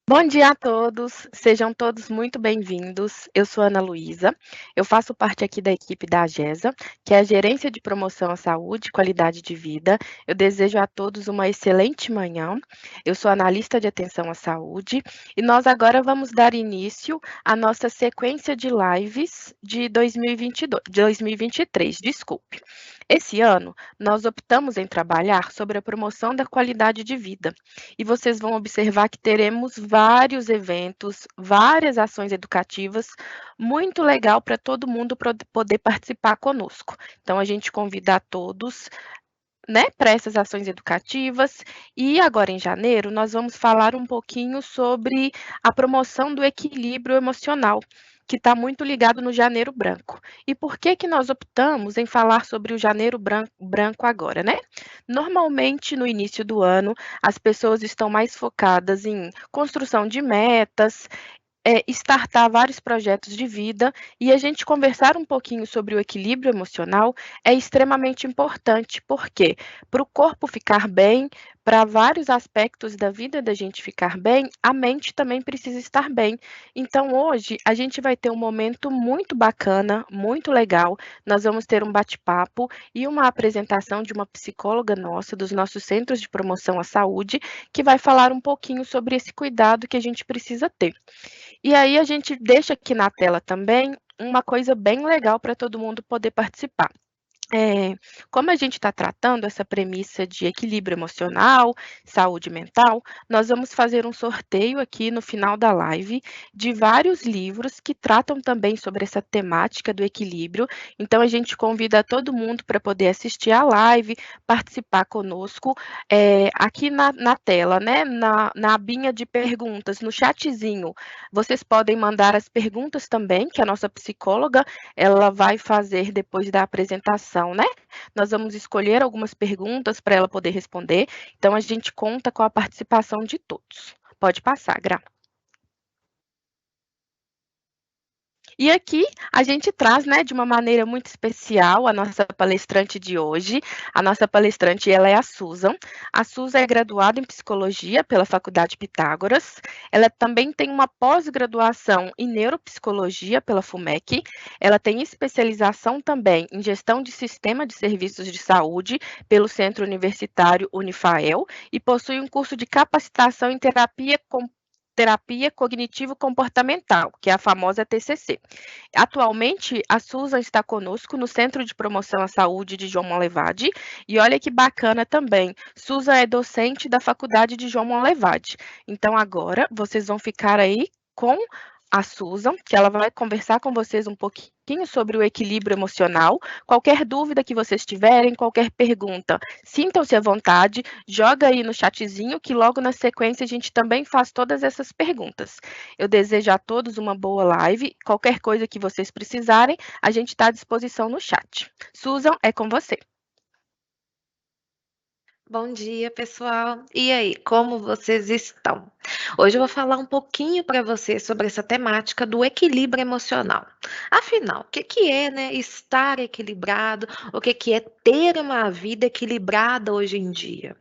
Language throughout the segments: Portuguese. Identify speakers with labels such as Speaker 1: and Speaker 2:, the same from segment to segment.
Speaker 1: Bom dia a todos, sejam todos muito bem-vindos. Eu sou Ana Luísa, eu faço parte aqui da equipe da AGESA, que é a Gerência de Promoção à Saúde e Qualidade de Vida. Eu desejo a todos uma excelente manhã. Eu sou analista de atenção à saúde e nós agora vamos dar início à nossa sequência de lives de 2022, de 2023, desculpe. Esse ano, nós optamos em trabalhar sobre a promoção da qualidade de vida e vocês vão observar que teremos vários eventos, várias ações educativas, muito legal para todo mundo poder participar conosco. Então, a gente convida a todos, né, para essas ações educativas. E agora, em janeiro, nós vamos falar um pouquinho sobre a promoção do equilíbrio emocional, que está muito ligado no Janeiro Branco. E por que que nós optamos em falar sobre o Janeiro Branco agora, né? Normalmente, no início do ano, as pessoas estão mais focadas em construção de metas, startar vários projetos de vida, e a gente conversar um pouquinho sobre o equilíbrio emocional é extremamente importante, porque para o corpo ficar bem, para vários aspectos da vida da gente ficar bem, a mente também precisa estar bem. Então, hoje, a gente vai ter um momento muito bacana, muito legal. Nós vamos ter um bate-papo e uma apresentação de uma psicóloga nossa, dos nossos centros de promoção à saúde, que vai falar um pouquinho sobre esse cuidado que a gente precisa ter. E aí a gente deixa aqui na tela também uma coisa bem legal para todo mundo poder participar. É, como a gente está tratando essa premissa de equilíbrio emocional, saúde mental, nós vamos fazer um sorteio aqui no final da live de vários livros que tratam também sobre essa temática do equilíbrio. Então, a gente convida todo mundo para poder assistir a live, participar conosco, aqui na tela, né? Na abinha de perguntas, no chatzinho, vocês podem mandar as perguntas também, que a nossa psicóloga ela vai fazer depois da apresentação, né? Nós vamos escolher algumas perguntas para ela poder responder, então a gente conta com a participação de todos. Pode passar, Gra. E aqui a gente traz, né, de uma maneira muito especial a nossa palestrante de hoje. A nossa palestrante, ela é a Susan. A Susan é graduada em psicologia pela Faculdade Pitágoras. Ela também tem uma pós-graduação em neuropsicologia pela FUMEC. Ela tem especialização também em gestão de sistema de serviços de saúde pelo Centro Universitário Unifael e possui um curso de capacitação em terapia cognitivo-comportamental, que é a famosa TCC. Atualmente, a Susan está conosco no Centro de Promoção à Saúde de João Monlevade, e olha que bacana também, Susan é docente da Faculdade de João Monlevade. Então, agora, vocês vão ficar aí com a Susan, que ela vai conversar com vocês um pouquinho sobre o equilíbrio emocional. Qualquer dúvida que vocês tiverem, qualquer pergunta, sintam-se à vontade, joga aí no chatzinho, que logo na sequência a gente também faz todas essas perguntas. Eu desejo a todos uma boa live. Qualquer coisa que vocês precisarem, a gente está à disposição no chat. Susan, é com você.
Speaker 2: Bom dia, pessoal. E aí, como vocês estão? Hoje eu vou falar um pouquinho para vocês sobre essa temática do equilíbrio emocional. Afinal, o que que é, né, estar equilibrado? O que que é ter uma vida equilibrada hoje em dia?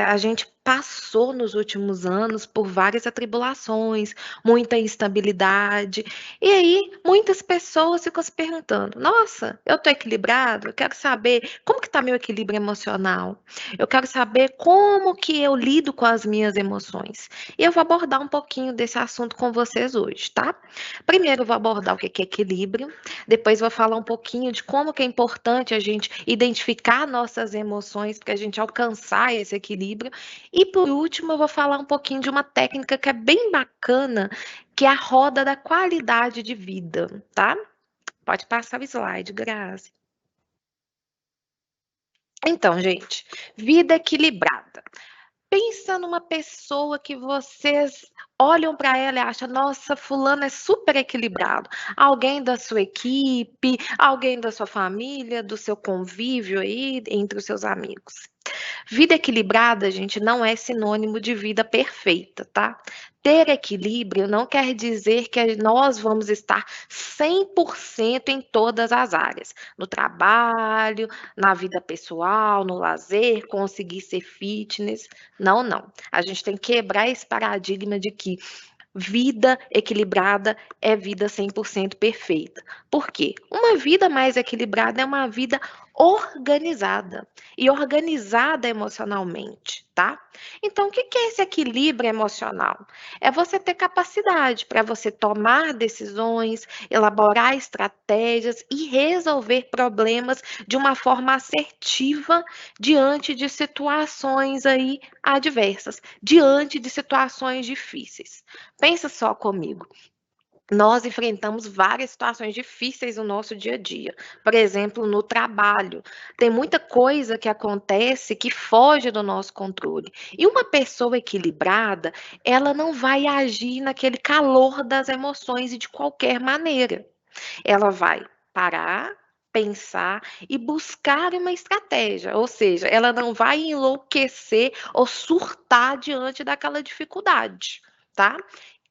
Speaker 2: A gente passou nos últimos anos por várias atribulações, muita instabilidade, e aí muitas pessoas ficam se perguntando: "Nossa, eu estou equilibrado? Eu quero saber como que está meu equilíbrio emocional. Eu quero saber como que eu lido com as minhas emoções". E eu vou abordar um pouquinho desse assunto com vocês hoje, tá? Primeiro eu vou abordar o que que é equilíbrio, depois vou falar um pouquinho de como que é importante a gente identificar nossas emoções para a gente alcançar esse equilíbrio. E por último, eu vou falar um pouquinho de uma técnica que é bem bacana, que é a roda da qualidade de vida, tá? Pode passar o slide, Grazi. Então, gente, vida equilibrada. Pensa numa pessoa que vocês olham para ela e acham, nossa, fulano é super equilibrado. Alguém da sua equipe, alguém da sua família, do seu convívio aí, entre os seus amigos. Vida equilibrada, gente, não é sinônimo de vida perfeita, tá? Ter equilíbrio não quer dizer que nós vamos estar 100% em todas as áreas, no trabalho, na vida pessoal, no lazer, conseguir ser fitness. Não, não. A gente tem que quebrar esse paradigma de que vida equilibrada é vida 100% perfeita. Por quê? Uma vida mais equilibrada é uma vida organizada e organizada emocionalmente, tá? Então, o que é esse equilíbrio emocional? É você ter capacidade para você tomar decisões, elaborar estratégias e resolver problemas de uma forma assertiva diante de situações aí adversas, diante de situações difíceis. Pensa só comigo. Nós enfrentamos várias situações difíceis no nosso dia a dia. Por exemplo, no trabalho. Tem muita coisa que acontece que foge do nosso controle. E uma pessoa equilibrada, ela não vai agir naquele calor das emoções e de qualquer maneira. Ela vai parar, pensar e buscar uma estratégia, ou seja, ela não vai enlouquecer ou surtar diante daquela dificuldade, tá?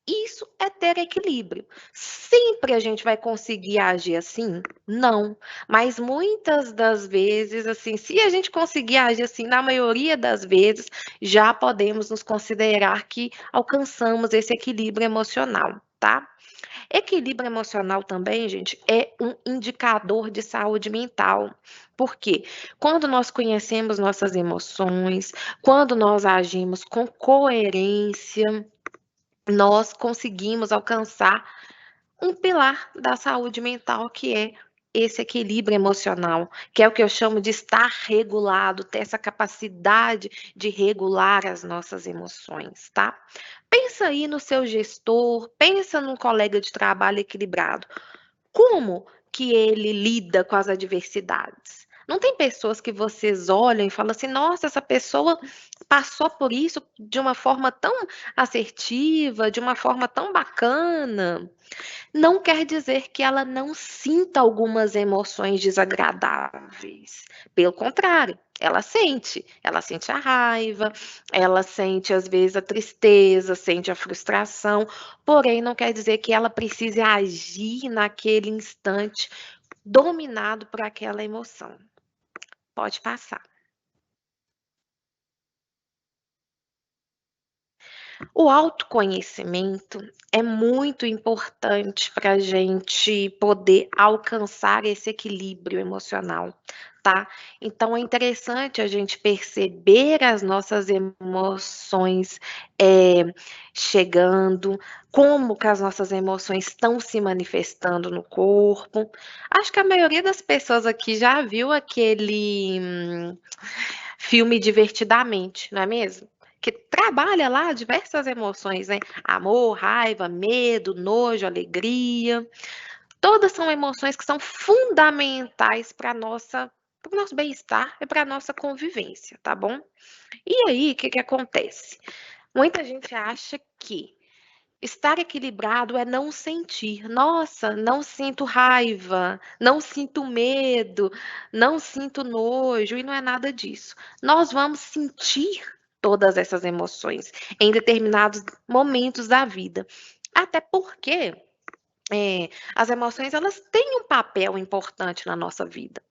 Speaker 2: Isso é ter equilíbrio. Sempre a gente vai conseguir agir assim? Não. Mas muitas das vezes, assim, se a gente conseguir agir assim, na maioria das vezes, já podemos nos considerar que alcançamos esse equilíbrio emocional, tá? Equilíbrio emocional também, gente, é um indicador de saúde mental. Por quê? Quando nós conhecemos nossas emoções, quando nós agimos com coerência, nós conseguimos alcançar um pilar da saúde mental, que é esse equilíbrio emocional, que é o que eu chamo de estar regulado, ter essa capacidade de regular as nossas emoções, tá? Pensa aí no seu gestor, pensa num colega de trabalho equilibrado. Como que ele lida com as adversidades? Não tem pessoas que vocês olham e falam assim: nossa, essa pessoa passou por isso de uma forma tão assertiva, de uma forma tão bacana. Não quer dizer que ela não sinta algumas emoções desagradáveis. Pelo contrário, ela sente a raiva, ela sente às vezes a tristeza, sente a frustração, porém não quer dizer que ela precise agir naquele instante dominado por aquela emoção. Pode passar. O autoconhecimento é muito importante para a gente poder alcançar esse equilíbrio emocional, tá? Então é interessante a gente perceber as nossas emoções, chegando, como que as nossas emoções estão se manifestando no corpo. Acho que a maioria das pessoas aqui já viu aquele filme Divertidamente, não é mesmo? Que trabalha lá diversas emoções, né? Amor, raiva, medo, nojo, alegria. Todas são emoções que são fundamentais para o nosso bem-estar e para a nossa convivência, tá bom? E aí, o que que acontece? Muita gente acha que estar equilibrado é não sentir. Nossa, não sinto raiva, não sinto medo, não sinto nojo, e não é nada disso. Nós vamos sentir todas essas emoções em determinados momentos da vida. Até porque as emoções elas têm um papel importante na nossa vida.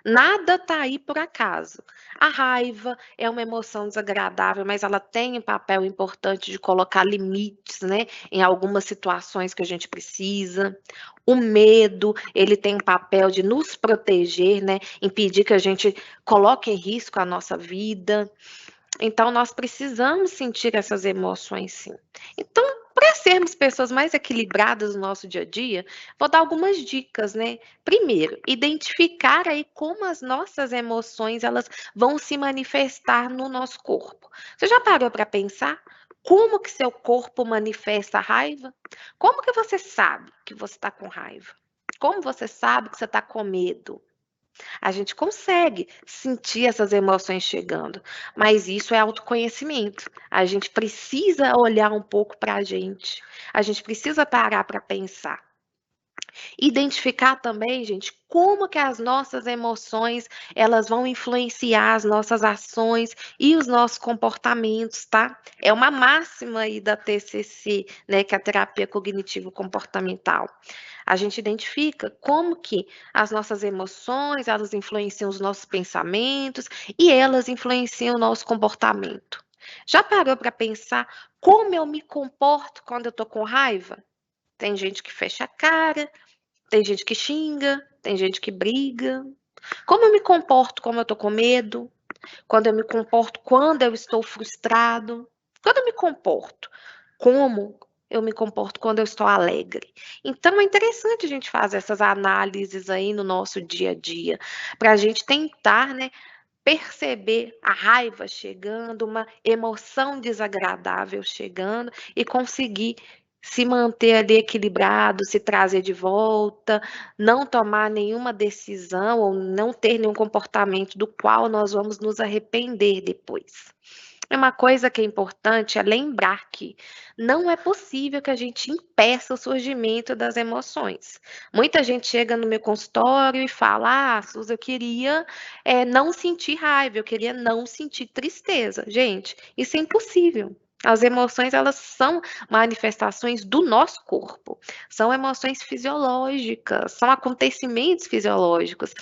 Speaker 2: Nada está aí por acaso. A raiva é uma emoção desagradável, mas ela tem um papel importante de colocar limites, né, em algumas situações que a gente precisa. O medo, ele tem um papel de nos proteger, né, impedir que a gente coloque em risco a nossa vida. Então, nós precisamos sentir essas emoções, sim. Então, para sermos pessoas mais equilibradas no nosso dia a dia, vou dar algumas dicas, né? Primeiro, identificar aí como as nossas emoções elas vão se manifestar no nosso corpo. Você já parou para pensar como que seu corpo manifesta a raiva? Como que você sabe que você está com raiva? Como você sabe que você está com medo? A gente consegue sentir essas emoções chegando, mas isso é autoconhecimento. A gente precisa olhar um pouco para a gente precisa parar para pensar. Identificar também, gente, como que as nossas emoções, elas vão influenciar as nossas ações e os nossos comportamentos, tá? É uma máxima aí da TCC, né, que é a terapia cognitivo comportamental. A gente identifica como que as nossas emoções, elas influenciam os nossos pensamentos e elas influenciam o nosso comportamento. Já parou para pensar como eu me comporto quando eu tô com raiva? Tem gente que fecha a cara, tem gente que xinga, tem gente que briga. Como eu me comporto quando eu tô com medo? Quando eu me comporto quando eu estou frustrado? Quando eu me comporto? Como eu me comporto quando eu estou alegre? Então é interessante a gente fazer essas análises aí no nosso dia a dia, para a gente tentar, né, perceber a raiva chegando, uma emoção desagradável chegando e conseguir se manter ali equilibrado, se trazer de volta, não tomar nenhuma decisão ou não ter nenhum comportamento do qual nós vamos nos arrepender depois. É uma coisa que é importante é lembrar que não é possível que a gente impeça o surgimento das emoções. Muita gente chega no meu consultório e fala: "Ah, Suzy, eu queria, não sentir raiva, eu queria não sentir tristeza". Gente, isso é impossível. As emoções, elas são manifestações do nosso corpo, são emoções fisiológicas, são acontecimentos fisiológicos.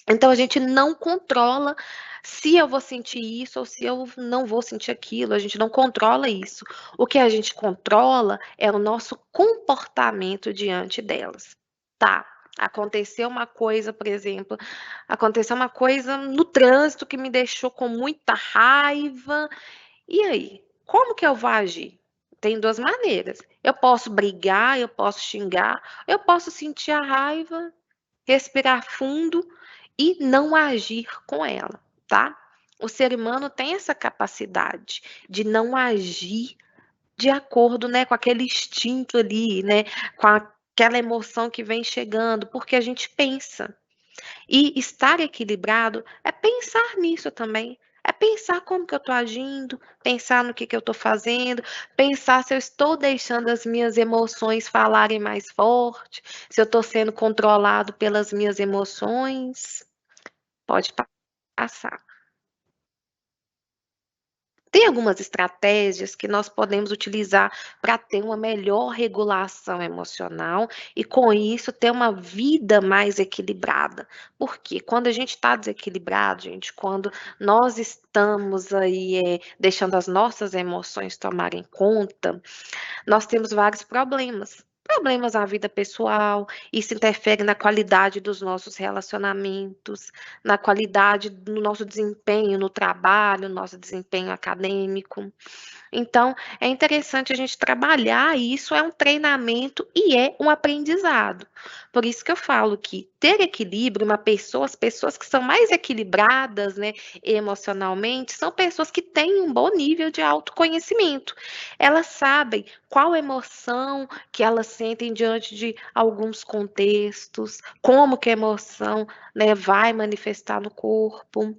Speaker 2: Então a gente não controla se eu vou sentir isso ou se eu não vou sentir aquilo, a gente não controla isso. O que a gente controla é o nosso comportamento diante delas. Tá, aconteceu uma coisa, por exemplo, aconteceu uma coisa no trânsito que me deixou com muita raiva, e aí? Como que eu vou agir? Tem 2 maneiras, eu posso brigar, eu posso xingar, eu posso sentir a raiva, respirar fundo e não agir com ela, tá? O ser humano tem essa capacidade de não agir de acordo, né, com aquele instinto ali, né, com aquela emoção que vem chegando, porque a gente pensa. E estar equilibrado é pensar nisso também. É pensar como que eu estou agindo, pensar no que eu estou fazendo, pensar se eu estou deixando as minhas emoções falarem mais forte, se eu estou sendo controlado pelas minhas emoções. Pode passar. Tem algumas estratégias que nós podemos utilizar para ter uma melhor regulação emocional e, com isso, ter uma vida mais equilibrada. Porque quando a gente está desequilibrado, gente, quando nós estamos aí, deixando as nossas emoções tomarem conta, nós temos vários problemas. Problemas na vida pessoal, isso interfere na qualidade dos nossos relacionamentos, na qualidade do nosso desempenho no trabalho, nosso desempenho acadêmico. Então, é interessante a gente trabalhar e isso é um treinamento e é um aprendizado. Por isso que eu falo que ter equilíbrio, as pessoas que são mais equilibradas, né, emocionalmente, são pessoas que têm um bom nível de autoconhecimento. Elas sabem qual emoção que elas sentem diante de alguns contextos, como que a emoção, né, vai manifestar no corpo.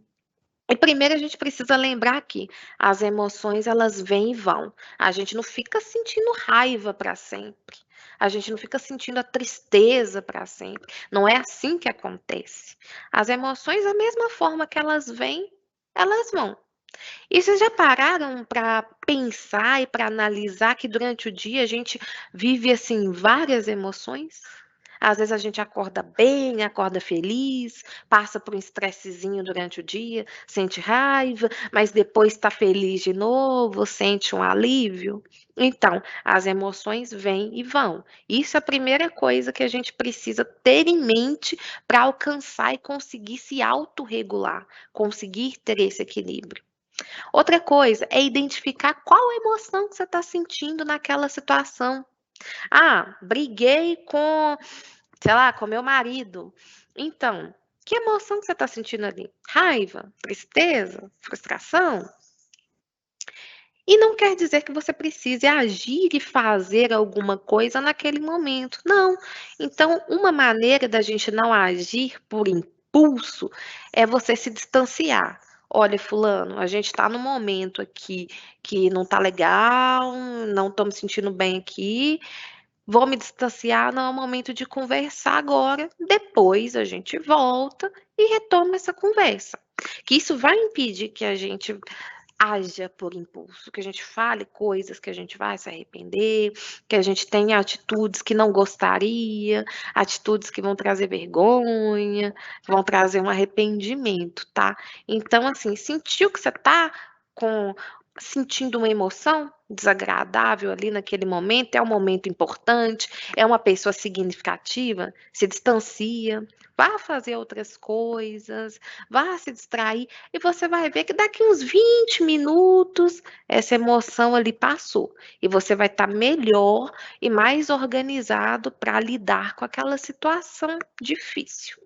Speaker 2: E primeiro a gente precisa lembrar que as emoções elas vêm e vão. A gente não fica sentindo raiva para sempre. A gente não fica sentindo a tristeza para sempre. Não é assim que acontece. As emoções, da mesma forma que elas vêm, elas vão. E vocês já pararam para pensar e para analisar que durante o dia a gente vive assim várias emoções? Às vezes a gente acorda bem, acorda feliz, passa por um estressezinho durante o dia, sente raiva, mas depois está feliz de novo, sente um alívio. Então, as emoções vêm e vão. Isso é a primeira coisa que a gente precisa ter em mente para alcançar e conseguir se autorregular, conseguir ter esse equilíbrio. Outra coisa é identificar qual emoção que você está sentindo naquela situação. Ah, briguei com, sei lá, com meu marido. Então, que emoção que você está sentindo ali? Raiva? Tristeza? Frustração? E não quer dizer que você precise agir e fazer alguma coisa naquele momento, não. Então, uma maneira da gente não agir por impulso é você se distanciar. Olha, fulano, a gente está num momento aqui que não está legal, não estou me sentindo bem aqui. Vou me distanciar, não é o momento de conversar agora, depois a gente volta e retoma essa conversa. Que isso vai impedir que a gente haja por impulso, que a gente fale coisas que a gente vai se arrepender, que a gente tenha atitudes que não gostaria, atitudes que vão trazer vergonha, que vão trazer um arrependimento, tá? Então, assim, sentiu que você tá com sentindo uma emoção desagradável ali naquele momento, é um momento importante, é uma pessoa significativa, se distancia, vá fazer outras coisas, vá se distrair e você vai ver que daqui uns 20 minutos essa emoção ali passou e você vai estar melhor e mais organizado para lidar com aquela situação difícil.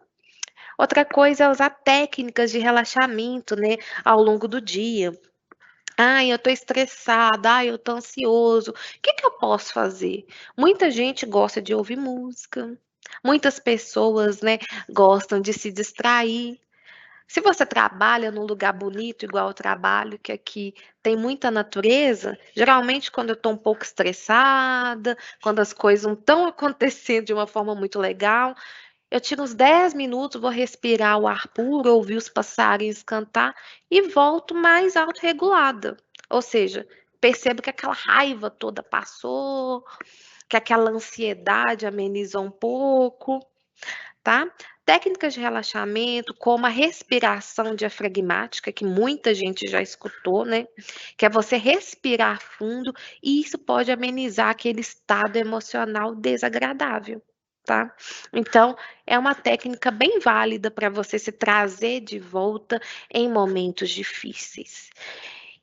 Speaker 2: Outra coisa é usar técnicas de relaxamento, né, ao longo do dia. Ai, eu tô estressada, ai, eu tô ansioso. O que que eu posso fazer? Muita gente gosta de ouvir música, muitas pessoas, né, gostam de se distrair. Se você trabalha num lugar bonito, igual eu trabalho, que aqui tem muita natureza, geralmente quando eu estou um pouco estressada, quando as coisas não estão acontecendo de uma forma muito legal, eu tiro uns 10 minutos, vou respirar o ar puro, ouvir os passarinhos cantar e volto mais autorregulada. Ou seja, percebo que aquela raiva toda passou, que aquela ansiedade amenizou um pouco, tá? Técnicas de relaxamento, como a respiração diafragmática, que muita gente já escutou, né? Que é você respirar fundo e isso pode amenizar aquele estado emocional desagradável, tá? Então, é uma técnica bem válida para você se trazer de volta em momentos difíceis.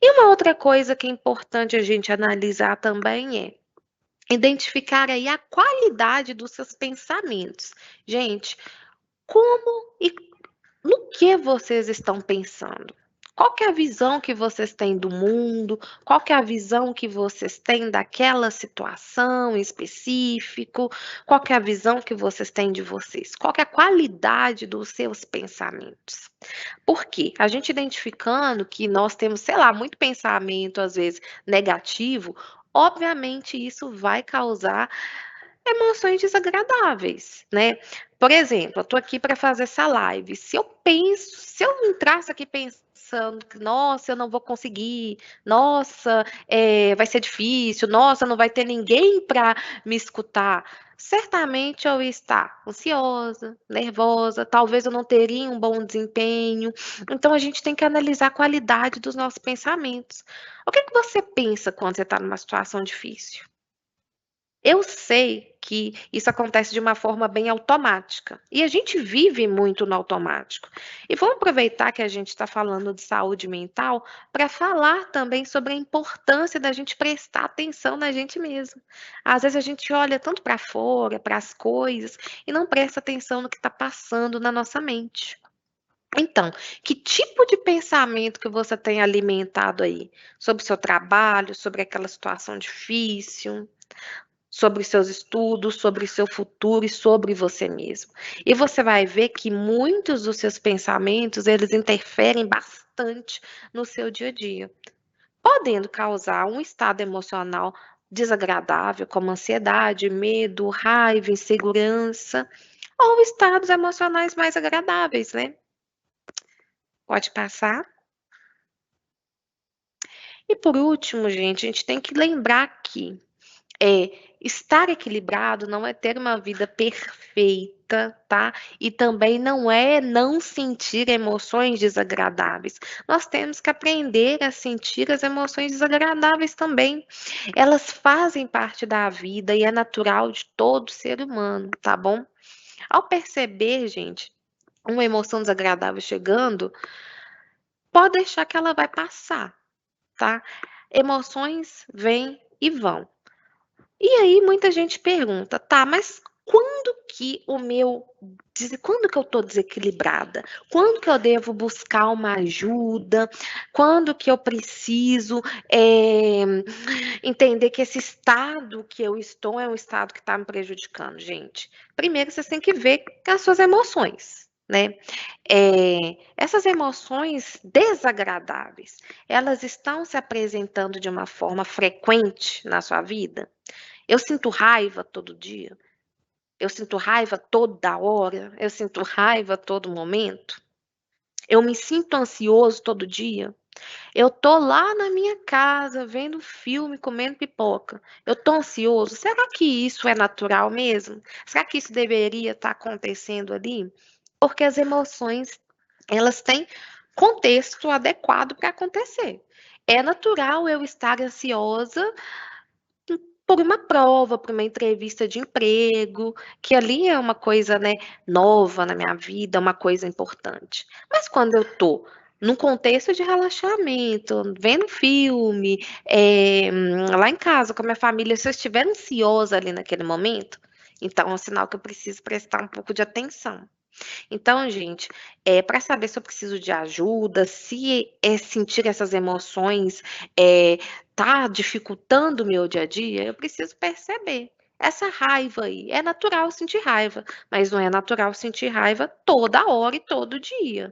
Speaker 2: E uma outra coisa que é importante a gente analisar também é identificar aí a qualidade dos seus pensamentos. Gente, como e no que vocês estão pensando? Qual que é a visão que vocês têm do mundo? Qual que é a visão que vocês têm daquela situação em específico? Qual que é a visão que vocês têm de vocês? Qual que é a qualidade dos seus pensamentos? Por quê? A gente identificando que nós temos, sei lá, muito pensamento, às vezes, negativo, obviamente isso vai causar emoções desagradáveis, né. Por exemplo, eu tô aqui para fazer essa live, se eu entrasse aqui pensando que: "Nossa, eu não vou conseguir. Nossa, vai ser difícil. Nossa, não vai ter ninguém para me escutar", certamente eu ia estar ansiosa, nervosa, talvez eu não teria um bom desempenho. Então a gente tem que analisar a qualidade dos nossos pensamentos. O que que você pensa quando você está numa situação difícil? Eu sei que isso acontece de uma forma bem automática, e a gente vive muito no automático. E vamos aproveitar que a gente está falando de saúde mental para falar também sobre a importância da gente prestar atenção na gente mesmo. Às vezes a gente olha tanto para fora, para as coisas, e não presta atenção no que está passando na nossa mente. Então, que tipo de pensamento que você tem alimentado aí? Sobre o seu trabalho, sobre aquela situação difícil? Sobre os seus estudos, sobre o seu futuro e sobre você mesmo. E você vai ver que muitos dos seus pensamentos, eles interferem bastante no seu dia a dia, podendo causar um estado emocional desagradável, como ansiedade, medo, raiva, insegurança, ou estados emocionais mais agradáveis, né. Pode passar. E por último, gente, a gente tem que lembrar que estar equilibrado não é ter uma vida perfeita, tá? E também não é não sentir emoções desagradáveis. Nós temos que aprender a sentir as emoções desagradáveis também. Elas fazem parte da vida e é natural de todo ser humano, tá bom? Ao perceber, gente, uma emoção desagradável chegando, pode deixar que ela vai passar, tá? Emoções vêm e vão. E aí muita gente pergunta: "Tá, mas quando que eu tô desequilibrada? Quando que eu devo buscar uma ajuda? Quando que eu preciso, entender que esse estado que eu estou é um estado que está me prejudicando?" Gente, primeiro vocês têm que ver as suas emoções, né. Essas emoções desagradáveis, elas estão se apresentando de uma forma frequente na sua vida? Eu sinto raiva todo dia? Eu sinto raiva toda hora? Eu sinto raiva a todo momento? Eu me sinto ansioso todo dia? Eu tô lá na minha casa vendo filme, comendo pipoca. Eu tô ansioso? Será que isso é natural mesmo? Será que isso deveria estar acontecendo ali? Porque as emoções, elas têm contexto adequado para acontecer. É natural eu estar ansiosa por uma prova, por uma entrevista de emprego, que ali é uma coisa, né, nova na minha vida, uma coisa importante. Mas quando eu tô num contexto de relaxamento, vendo filme, lá em casa com a minha família, se eu estiver ansiosa ali naquele momento, então é um sinal que eu preciso prestar um pouco de atenção. Então, gente, para saber se eu preciso de ajuda, se sentir essas emoções, tá dificultando o meu dia a dia, eu preciso perceber. Essa raiva aí, é natural sentir raiva, mas não é natural sentir raiva toda hora e todo dia.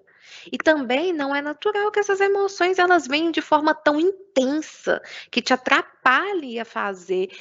Speaker 2: E também não é natural que essas emoções elas venham de forma tão intensa, que te atrapalhe a fazer,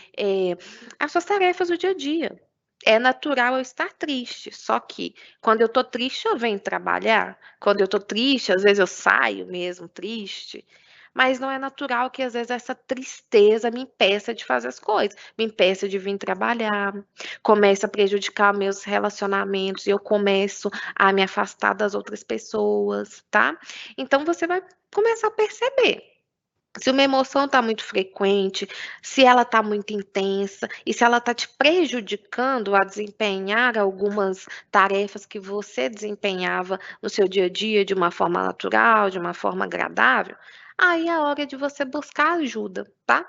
Speaker 2: as suas tarefas do dia a dia. É natural eu estar triste, só que quando eu tô triste, eu venho trabalhar. Quando eu tô triste, às vezes eu saio mesmo triste. Mas não é natural que às vezes essa tristeza me impeça de fazer as coisas, me impeça de vir trabalhar, começa a prejudicar meus relacionamentos e eu começo a me afastar das outras pessoas, tá? Então você vai começar a perceber. Se uma emoção está muito frequente, se ela está muito intensa e se ela está te prejudicando a desempenhar algumas tarefas que você desempenhava no seu dia a dia de uma forma natural, de uma forma agradável, aí é hora de você buscar ajuda, tá?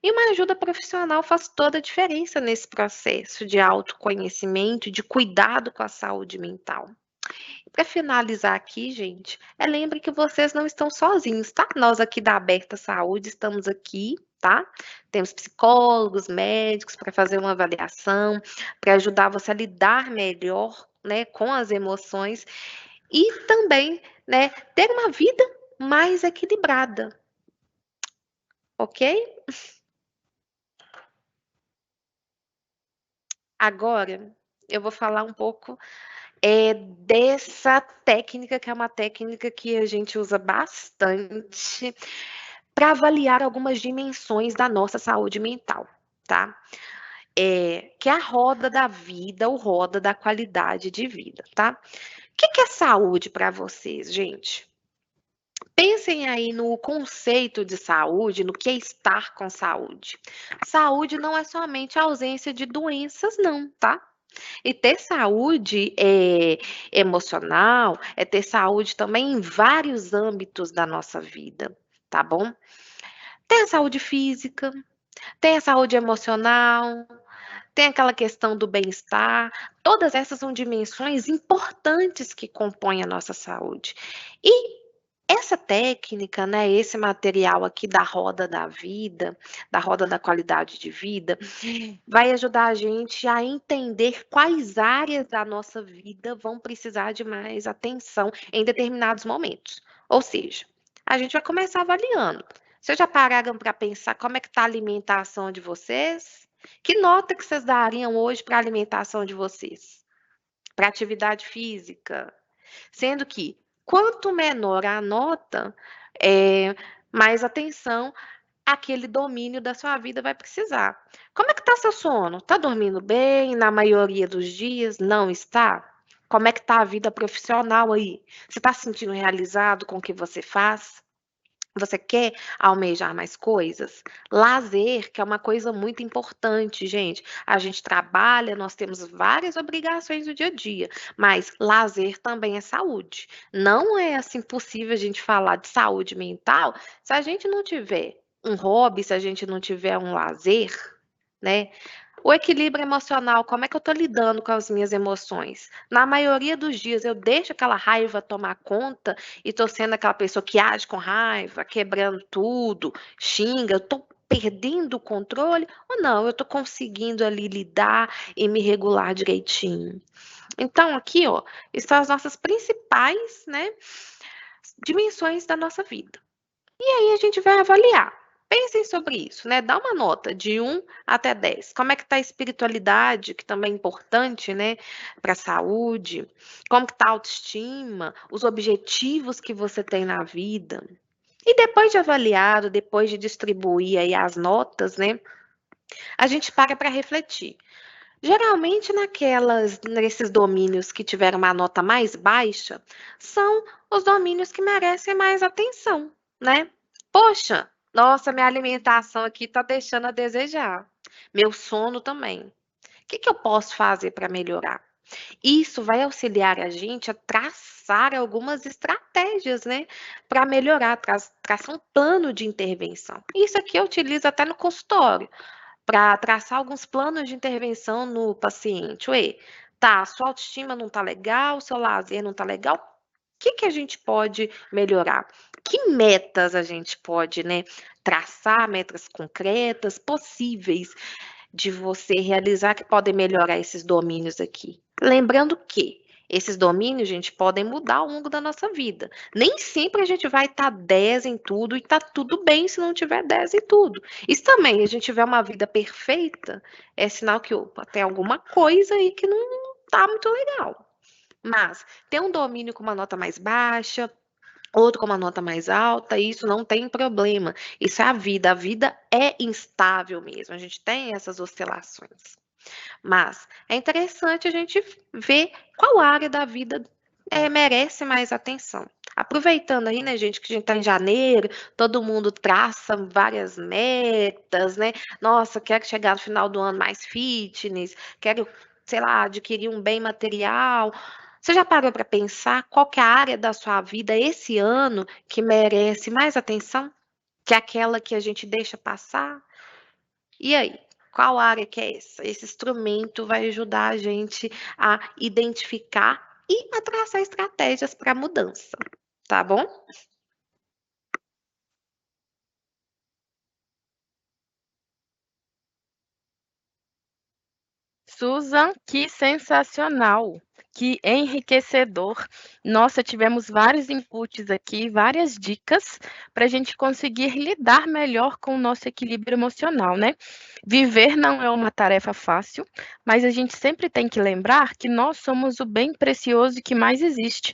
Speaker 2: E uma ajuda profissional faz toda a diferença nesse processo de autoconhecimento, de cuidado com a saúde mental. Para finalizar aqui, gente, lembre que vocês não estão sozinhos, tá? Nós aqui da Aberta Saúde estamos aqui, tá? Temos psicólogos, médicos para fazer uma avaliação, para ajudar você a lidar melhor, né, com as emoções e também, né, ter uma vida mais equilibrada, ok? Agora eu vou falar um pouco dessa técnica, que é uma técnica que a gente usa bastante para avaliar algumas dimensões da nossa saúde mental, tá? Que é a roda da vida, ou roda da qualidade de vida, tá? O que é saúde para vocês, gente? Pensem aí no conceito de saúde, no que é estar com saúde. Saúde não é somente a ausência de doenças, não, tá? E ter saúde emocional é ter saúde também em vários âmbitos da nossa vida, tá bom? Tem a saúde física, tem a saúde emocional, tem aquela questão do bem-estar. Todas essas são dimensões importantes que compõem a nossa saúde. E essa técnica, né, esse material aqui da roda da vida, da roda da qualidade de vida, vai ajudar a gente a entender quais áreas da nossa vida vão precisar de mais atenção em determinados momentos. Ou seja, a gente vai começar avaliando. Vocês já pararam para pensar como é que está a alimentação de vocês? Que nota que vocês dariam hoje para a alimentação de vocês? Para atividade física? Sendo que quanto menor a nota, mais atenção aquele domínio da sua vida vai precisar. Como é que está seu sono? Está dormindo bem na maioria dos dias? Não está? Como é que está a vida profissional aí? Você está se sentindo realizado com o que você faz? Você quer almejar mais coisas? Lazer, que é uma coisa muito importante, gente. A gente trabalha, nós temos várias obrigações do dia a dia, mas lazer também é saúde. Não é assim possível a gente falar de saúde mental se a gente não tiver um hobby, se a gente não tiver um lazer, né? O equilíbrio emocional, como é que eu estou lidando com as minhas emoções? Na maioria dos dias, eu deixo aquela raiva tomar conta e estou sendo aquela pessoa que age com raiva, quebrando tudo, xinga, eu estou perdendo o controle ou não? Eu estou conseguindo ali lidar e me regular direitinho. Então, aqui, ó, estão as nossas principais, né, dimensões da nossa vida. E aí a gente vai avaliar. Pensem sobre isso, né? Dá uma nota de 1 até 10. Como é que está a espiritualidade, que também é importante, né, para a saúde? Como que está a autoestima, os objetivos que você tem na vida? E depois de avaliado, depois de distribuir aí as notas, né, a gente para refletir. Geralmente nesses domínios que tiveram uma nota mais baixa, são os domínios que merecem mais atenção, né? Poxa, nossa, minha alimentação aqui está deixando a desejar. Meu sono também. O que que eu posso fazer para melhorar? Isso vai auxiliar a gente a traçar algumas estratégias, né, para melhorar, traçar um plano de intervenção. Isso aqui eu utilizo até no consultório para traçar alguns planos de intervenção no paciente. Ué, tá, sua autoestima não tá legal, seu lazer não tá legal, o que que a gente pode melhorar? Que metas a gente pode, né, traçar, metas concretas, possíveis de você realizar, que podem melhorar esses domínios aqui. Lembrando que esses domínios, gente, podem mudar ao longo da nossa vida. Nem sempre a gente vai estar 10 em tudo e tá tudo bem se não tiver 10 em tudo. E se também a gente tiver uma vida perfeita, é sinal que, opa, tem alguma coisa aí que não tá muito legal. Mas ter um domínio com uma nota mais baixa, outro com uma nota mais alta, isso não tem problema. Isso é a vida é instável mesmo, a gente tem essas oscilações. Mas é interessante a gente ver qual área da vida merece mais atenção. Aproveitando aí, né, gente, que a gente está em janeiro, todo mundo traça várias metas, né? Nossa, quero chegar no final do ano mais fitness, quero, sei lá, adquirir um bem material. Você já parou para pensar qual que é a área da sua vida esse ano que merece mais atenção que aquela que a gente deixa passar? E aí, qual área que é essa? Esse instrumento vai ajudar a gente a identificar e a traçar estratégias para mudança, tá bom?
Speaker 1: Susan, que sensacional, que enriquecedor. Nossa, tivemos vários inputs aqui, várias dicas para a gente conseguir lidar melhor com o nosso equilíbrio emocional, né? Viver não é uma tarefa fácil, mas a gente sempre tem que lembrar que nós somos o bem precioso que mais existe.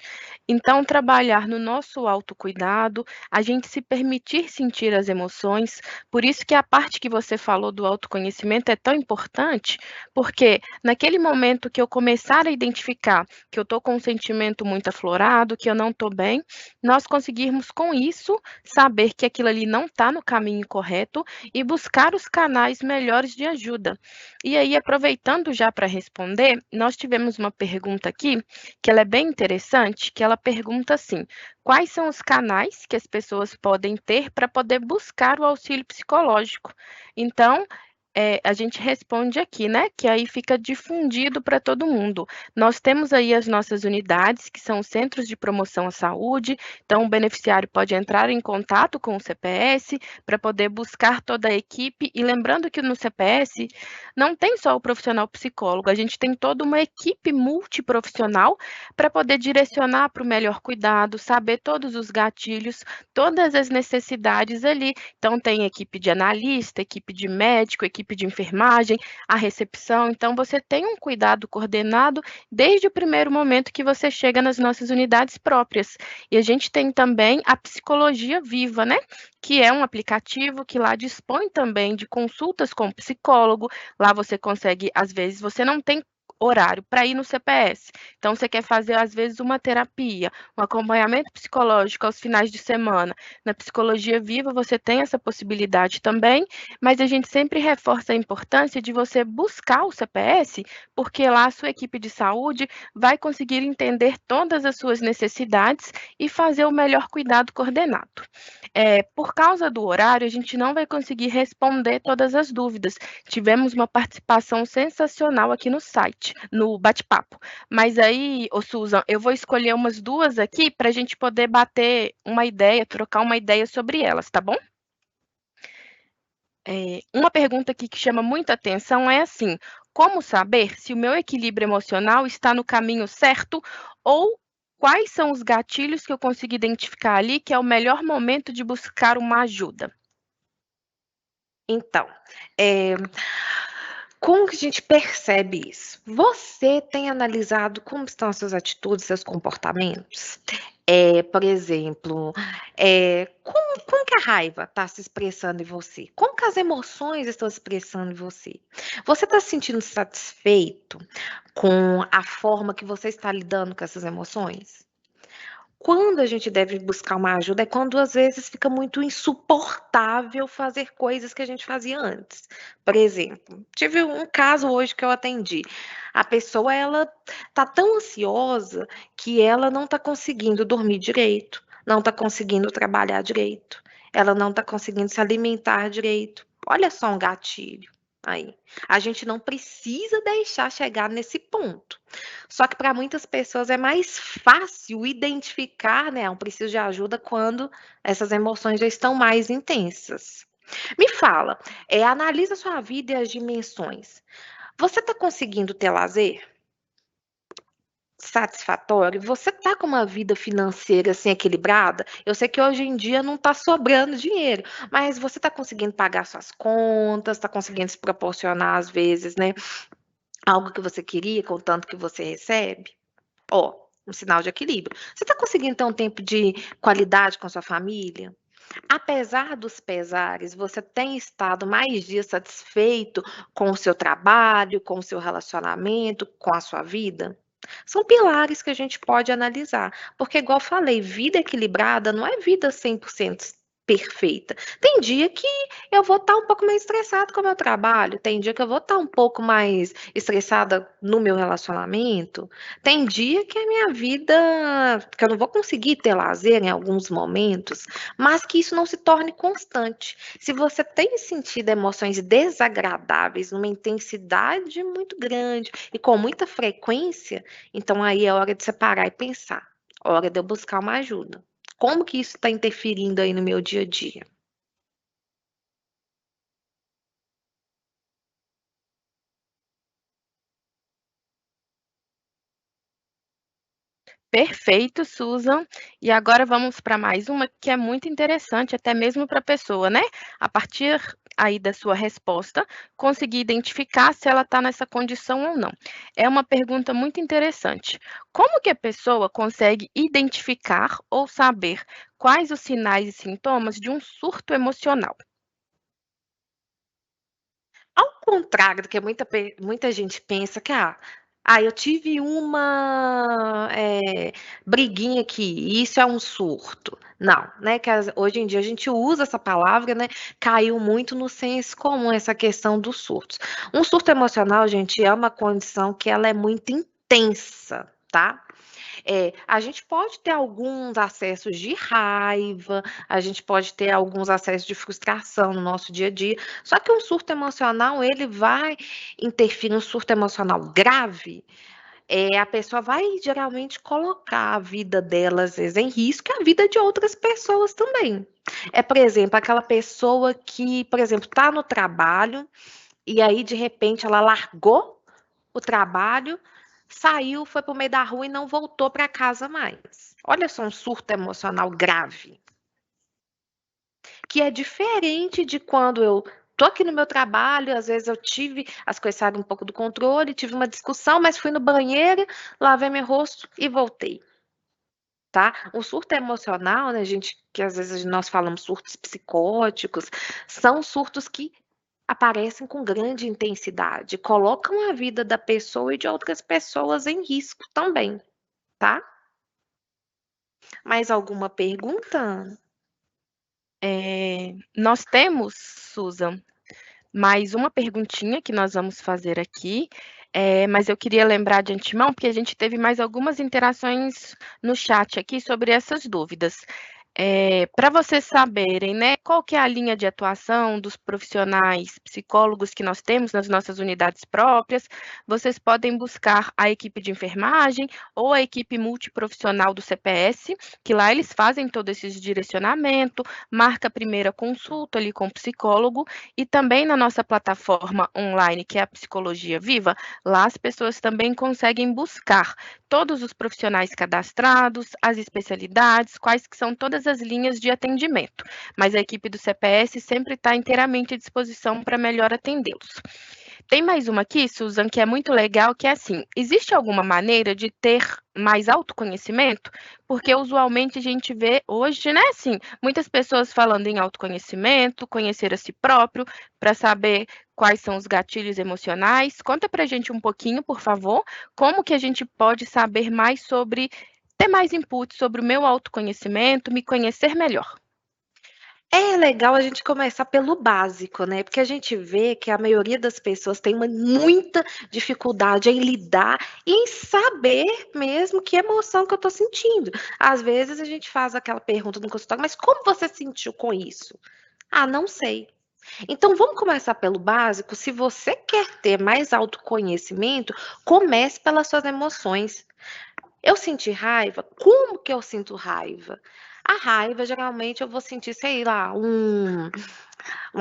Speaker 1: Então, trabalhar no nosso autocuidado, a gente se permitir sentir as emoções, por isso que a parte que você falou do autoconhecimento é tão importante, porque naquele momento que eu começar a identificar que eu estou com um sentimento muito aflorado, que eu não estou bem, nós conseguirmos com isso saber que aquilo ali não está no caminho correto e buscar os canais melhores de ajuda. E aí, aproveitando já para responder, nós tivemos uma pergunta aqui que ela é bem interessante, que ela pergunta assim: quais são os canais que as pessoas podem ter para poder buscar o auxílio psicológico? Então, a gente responde aqui, né, que aí fica difundido para todo mundo. Nós temos aí as nossas unidades, que são os centros de promoção à saúde, então o beneficiário pode entrar em contato com o CPS para poder buscar toda a equipe, e lembrando que no CPS não tem só o profissional psicólogo, a gente tem toda uma equipe multiprofissional para poder direcionar para o melhor cuidado, saber todos os gatilhos, todas as necessidades ali. Então tem equipe de analista, equipe de médico, equipe de enfermagem, a recepção. Então você tem um cuidado coordenado desde o primeiro momento que você chega nas nossas unidades próprias. E a gente tem também a Psicologia Viva, né? Que é um aplicativo que lá dispõe também de consultas com o psicólogo. Lá você consegue, às vezes, você não tem horário para ir no CPS. Então, você quer fazer, às vezes, uma terapia, um acompanhamento psicológico aos finais de semana. Na Psicologia Viva, você tem essa possibilidade também, mas a gente sempre reforça a importância de você buscar o CPS, porque lá a sua equipe de saúde vai conseguir entender todas as suas necessidades e fazer o melhor cuidado coordenado. Por causa do horário, a gente não vai conseguir responder todas as dúvidas. Tivemos uma participação sensacional aqui no site, no bate-papo. Mas aí, ô Susan, eu vou escolher umas duas aqui para a gente poder bater uma ideia, trocar uma ideia sobre elas, tá bom? Uma pergunta aqui que chama muita atenção é assim: como saber se o meu equilíbrio emocional está no caminho certo ou quais são os gatilhos que eu consigo identificar ali que é o melhor momento de buscar uma ajuda?
Speaker 2: Então, eh, como que a gente percebe isso? Você tem analisado como estão as suas atitudes, seus comportamentos? Por exemplo, como que a raiva está se expressando em você? Como que as emoções estão se expressando em você? Você está se sentindo satisfeito com a forma que você está lidando com essas emoções? Quando a gente deve buscar uma ajuda é quando às vezes fica muito insuportável fazer coisas que a gente fazia antes. Por exemplo, tive um caso hoje que eu atendi. A pessoa ela tá tão ansiosa que ela não está conseguindo dormir direito, não está conseguindo trabalhar direito, ela não está conseguindo se alimentar direito. Olha só um gatilho aí. A gente não precisa deixar chegar nesse ponto. Só que para muitas pessoas é mais fácil identificar, né, um preciso de ajuda quando essas emoções já estão mais intensas. Me fala, analisa sua vida e as dimensões. Você está conseguindo ter lazer satisfatório? Você está com uma vida financeira assim equilibrada? Eu sei que hoje em dia não está sobrando dinheiro, mas você está conseguindo pagar suas contas, está conseguindo se proporcionar às vezes, né, algo que você queria com o tanto que você recebe? Ó, um sinal de equilíbrio. Você está conseguindo ter um tempo de qualidade com a sua família? Apesar dos pesares, você tem estado mais dias satisfeito com o seu trabalho, com o seu relacionamento, com a sua vida? São pilares que a gente pode analisar, porque igual falei, vida equilibrada não é vida 100% perfeita. Tem dia que eu vou estar um pouco mais estressado com o meu trabalho, tem dia que eu vou estar um pouco mais estressada no meu relacionamento, tem dia que a minha vida que eu não vou conseguir ter lazer em alguns momentos, mas que isso não se torne constante. Se você tem sentido emoções desagradáveis numa intensidade muito grande e com muita frequência, então aí é hora de separar e pensar, hora de eu buscar uma ajuda. Como que isso está interferindo aí no meu dia a dia?
Speaker 1: Perfeito, Susan. E agora vamos para mais uma que é muito interessante, até mesmo para a pessoa, né? A partir aí da sua resposta, conseguir identificar se ela está nessa condição ou não. É uma pergunta muito interessante. Como que a pessoa consegue identificar ou saber quais os sinais e sintomas de um surto emocional?
Speaker 2: Ao contrário do que muita gente pensa que, eu tive uma, briguinha aqui, isso é um surto. Não, né, que hoje em dia a gente usa essa palavra, né, caiu muito no senso comum essa questão dos surtos. Um surto emocional, gente, é uma condição que ela é muito intensa, tá? A gente pode ter alguns acessos de raiva, a gente pode ter alguns acessos de frustração no nosso dia a dia, só que um surto emocional, ele vai interferir, um surto emocional grave, a pessoa vai geralmente colocar a vida dela, às vezes, em risco e a vida de outras pessoas também. Por exemplo, aquela pessoa que, por exemplo, está no trabalho e aí, de repente, ela largou o trabalho, saiu, foi para o meio da rua e não voltou para casa mais. Olha só um surto emocional grave, que é diferente de quando eu tô aqui no meu trabalho, às vezes eu tive as coisas saíram um pouco do controle, tive uma discussão, mas fui no banheiro, lavei meu rosto e voltei, tá? O surto emocional, né, gente, que às vezes nós falamos surtos psicóticos, são surtos que aparecem com grande intensidade, colocam a vida da pessoa e de outras pessoas em risco também, tá? Mais alguma pergunta?
Speaker 1: Nós temos, Susan, mais uma perguntinha que nós vamos fazer aqui, mas eu queria lembrar de antemão, porque a gente teve mais algumas interações no chat aqui sobre essas dúvidas. Para vocês saberem, né, qual que é a linha de atuação dos profissionais psicólogos que nós temos nas nossas unidades próprias, vocês podem buscar a equipe de enfermagem ou a equipe multiprofissional do CPS, que lá eles fazem todo esse direcionamento, marca a primeira consulta ali com o psicólogo, e também na nossa plataforma online, que é a Psicologia Viva, lá as pessoas também conseguem buscar todos os profissionais cadastrados, as especialidades, quais que são todas todas as linhas de atendimento, mas a equipe do CPS sempre está inteiramente à disposição para melhor atendê-los. Tem mais uma aqui, Susan, que é muito legal, que é assim: existe alguma maneira de ter mais autoconhecimento? Porque usualmente a gente vê hoje, né, assim, muitas pessoas falando em autoconhecimento, conhecer a si próprio, para saber quais são os gatilhos emocionais. Conta pra gente um pouquinho, por favor, como que a gente pode saber mais sobre, ter mais input sobre o meu autoconhecimento, me conhecer melhor.
Speaker 2: É legal a gente começar pelo básico, né, porque a gente vê que a maioria das pessoas tem muita dificuldade em lidar e em saber mesmo que emoção que eu estou sentindo. Às vezes a gente faz aquela pergunta no consultório: "Mas como você sentiu com isso?". "Ah, não sei". Então vamos começar pelo básico. Se você quer ter mais autoconhecimento, comece pelas suas emoções. Eu senti raiva? Como que eu sinto raiva? A raiva, geralmente, eu vou sentir, sei lá, um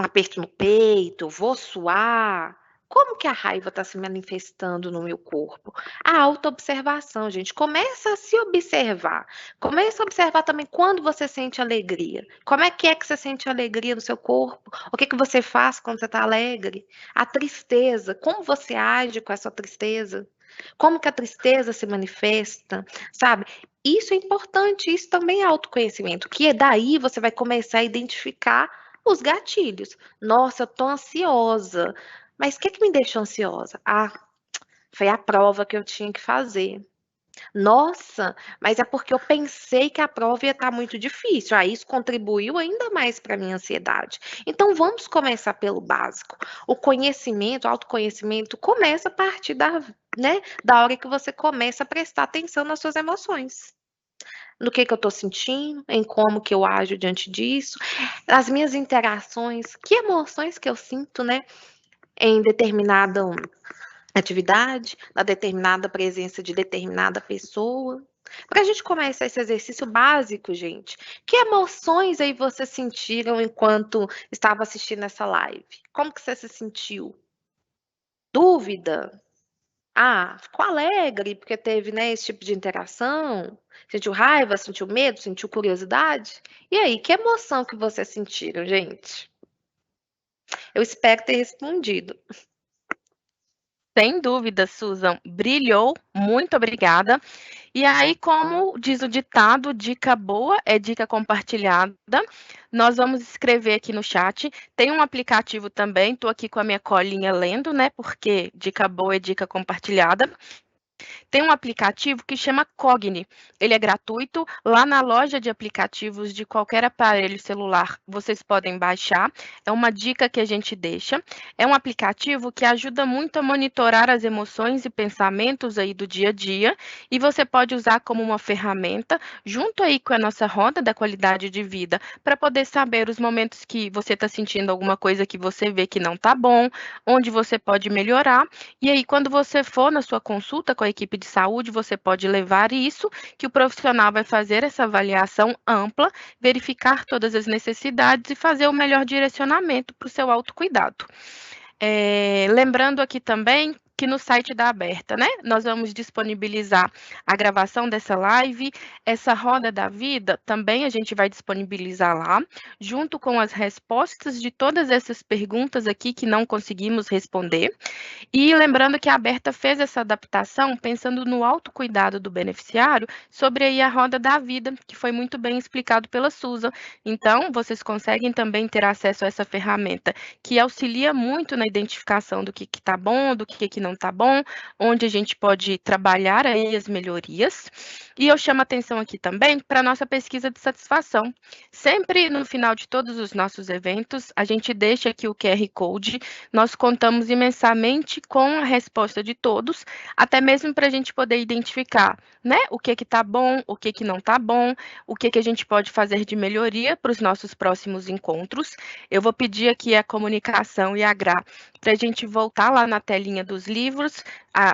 Speaker 2: aperto no peito, vou suar. Como que a raiva está se manifestando no meu corpo? A autoobservação, gente. Começa a se observar. Começa a observar também quando você sente alegria. Como é que você sente alegria no seu corpo? O que que você faz quando você está alegre? A tristeza, como você age com essa tristeza? Como que a tristeza se manifesta, sabe? Isso é importante, isso também é autoconhecimento, que daí você vai começar a identificar os gatilhos. Nossa, eu tô ansiosa. Mas o que que me deixou ansiosa? Ah, foi a prova que eu tinha que fazer. Nossa, mas é porque eu pensei que a prova ia estar muito difícil. Ah, isso contribuiu ainda mais para minha ansiedade. Então vamos começar pelo básico. O conhecimento, o autoconhecimento começa a partir da hora que você começa a prestar atenção nas suas emoções. No que eu estou sentindo, em como que eu ajo diante disso, as minhas interações, que emoções que eu sinto, né, em determinada atividade, na determinada presença de determinada pessoa. Para a gente começar esse exercício básico, gente, que emoções aí vocês sentiram enquanto estava assistindo essa live? Como que você se sentiu? Dúvida? Ah, ficou alegre porque teve, né, esse tipo de interação? Sentiu raiva, sentiu medo, sentiu curiosidade? E aí, que emoção que vocês sentiram, gente? Eu espero ter respondido.
Speaker 1: Sem dúvida, Susan, brilhou, muito obrigada. E aí, como diz o ditado, dica boa é dica compartilhada. Nós vamos escrever aqui no chat. Tem um aplicativo também, estou aqui com a minha colinha lendo, né? Porque dica boa é dica compartilhada. Tem um aplicativo que chama Cogni. Ele é gratuito. Lá na loja de aplicativos de qualquer aparelho celular, vocês podem baixar. É uma dica que a gente deixa. É um aplicativo que ajuda muito a monitorar as emoções e pensamentos aí do dia a dia, e você pode usar como uma ferramenta, junto aí com a nossa roda da qualidade de vida, para poder saber os momentos que você está sentindo alguma coisa que você vê que não está bom, onde você pode melhorar. E aí, quando você for na sua consulta com a equipe de saúde, você pode levar isso, que o profissional vai fazer essa avaliação ampla, verificar todas as necessidades e fazer o melhor direcionamento para o seu autocuidado. Lembrando aqui também que no site da Aberta, né, nós vamos disponibilizar a gravação dessa live, essa roda da vida também a gente vai disponibilizar lá, junto com as respostas de todas essas perguntas aqui que não conseguimos responder. E lembrando que a Aberta fez essa adaptação pensando no autocuidado do beneficiário sobre aí a roda da vida, que foi muito bem explicado pela Susan. Então, vocês conseguem também ter acesso a essa ferramenta que auxilia muito na identificação do que está bom, do que não está bom, onde a gente pode trabalhar aí as melhorias. E eu chamo a atenção aqui também para a nossa pesquisa de satisfação. Sempre no final de todos os nossos eventos, a gente deixa aqui o QR Code, nós contamos imensamente com a resposta de todos, até mesmo para a gente poder identificar, né, o que está bom, o que não está bom, o que a gente pode fazer de melhoria para os nossos próximos encontros. Eu vou pedir aqui a comunicação e a Gra para a gente voltar lá na telinha dos livros,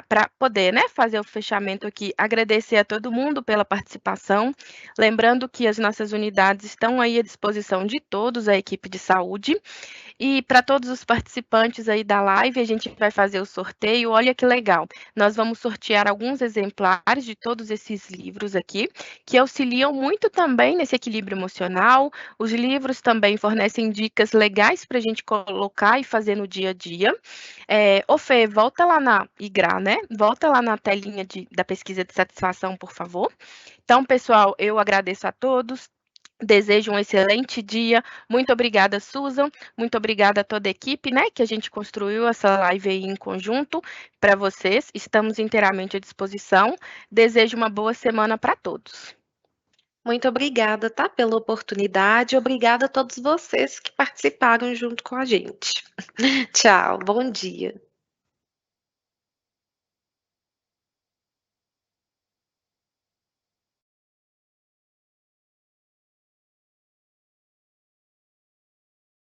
Speaker 1: para poder, né, fazer o fechamento aqui, agradecer a todo mundo pela participação, lembrando que as nossas unidades estão aí à disposição de todos, a equipe de saúde, E para todos os participantes aí da live, a gente vai fazer o sorteio. Olha que legal. Nós vamos sortear alguns exemplares de todos esses livros aqui, que auxiliam muito também nesse equilíbrio emocional. Os livros também fornecem dicas legais para a gente colocar e fazer no dia a dia. Ô Fê, volta lá na IGRA, né? Volta lá na telinha da pesquisa de satisfação, por favor. Então, pessoal, eu agradeço a todos. Desejo um excelente dia. Muito obrigada, Susan. Muito obrigada a toda a equipe, né, que a gente construiu essa live aí em conjunto para vocês. Estamos inteiramente à disposição. Desejo uma boa semana para todos.
Speaker 2: Muito obrigada, tá, pela oportunidade. Obrigada a todos vocês que participaram junto com a gente. Tchau, bom dia.